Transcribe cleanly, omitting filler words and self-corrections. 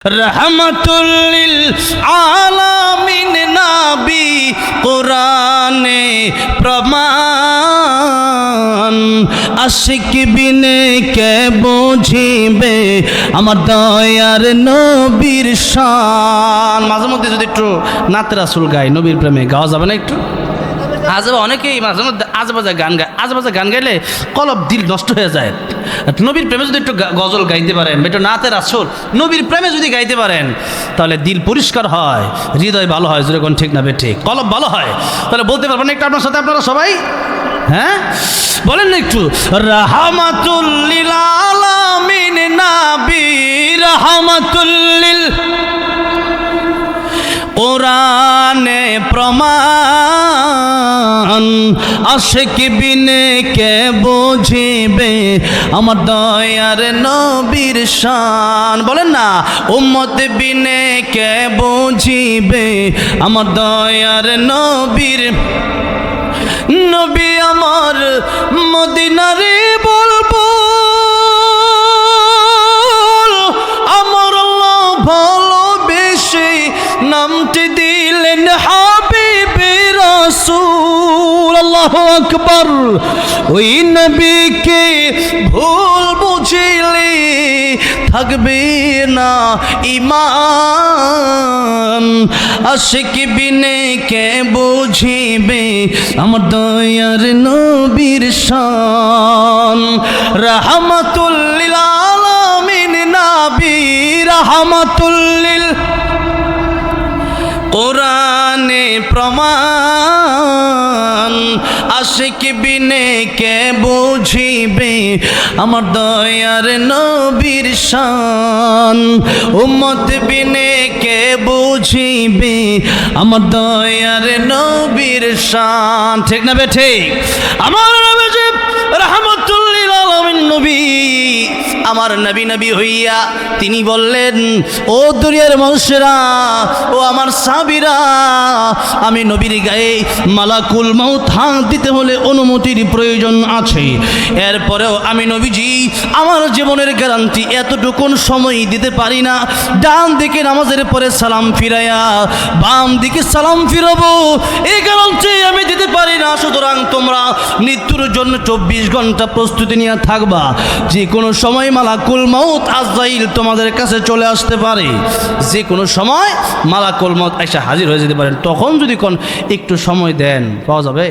रहमतुल लिल आलामीन नबी कुराने प्रमाण आशिक बिने के बुझिबे আমার দয়ার নবীর শান। মাঝে মধ্যে যদি একটু নাতে রাসূল গাই, নবীর প্রেমে গাওয়া যাবে না একটু? আজে অনেকেই মাঝে মধ্যে আজেবাজে গান গায়, আজেবাজে গান গাইলে কলব দিল নষ্ট হয়ে যায়। নবীর প্রেমে যদি একটু গজল গাইতে পারেন, একটু নাতে রাসূল নবীর প্রেমে যদি গাইতে পারেন, তাহলে দিল পরিষ্কার হয়, হৃদয় ভালো হয়, যেরকম ঠিক না বে ঠিক, কলব ভালো হয়। তাহলে বলতে পারবেন একটু আপনার সাথে, আপনারা সবাই হ্যাঁ বলেন না একটু, রাহমাতুল লিল আলামিন নবী রাহমাতুল লিল কোরআনে প্রমাণ আশিক বিনে কে বুঝিবে আমার দয়ার নবীর শান। বলেন না, উম্মত বিনে কে বুঝিবে আমার দয়ার নবীর। নবী আমার মদিনারে বলবো আমার আল্লাহ ভালোবেসে নামটি দিলেন হাবিবে রাসূল। আল্লাহু আকবার। ওই নবীকে ভুল বুঝিলে থাকবে না ঈমান। আশিক বিনে কে বুঝিবে আমার দয়ার নবীর শান। রাহমাতুল লিল আলামিন নবী রাহমাতুল লিল কোরআনে প্রমাণ আশিক বিনে কে বুঝিবে আমার দয়ার নবীর শান। উম্মত বিনে কে বুঝিবে আমার দয়ার নবীর শান। ঠিক না বে ঠিক? আমার নবী রাহমাতুল লিল আলামিন নবী, আমার নবী নবী হইয়া তিনি বললেন, ও দুনিয়ার মানুষেরা, ও আমার সাহাবীরা, আমি নবীর গায়ে মালাকুল মউত হাত দিতে হলে অনুমতির প্রয়োজন আছে। এরপরেও আমি নবীজি আমার জীবনের গ্যারান্টি এতটুকুন সময় দিতে পারি না। ডান দিকে নামাজের পরে সালাম ফিরাইয়া বাম দিকে সালাম ফিরাবো, এই গ্যারান্টি আমি দিতে পারি না। সুতরাং তোমরা মৃত্যুর জন্য 24 ঘন্টা প্রস্তুতি নিয়ে থাকবা। যে কোনো সময় মালাকুল মউত আজরাইল তোমাদের কাছে চলে আসতে পারে। যে কোনো সময় মালাকুল মউত এসে হাজির হয়ে যেতে পারেন। তখন যদি কোন একটু সময় দেন, পাওয়া যাবে।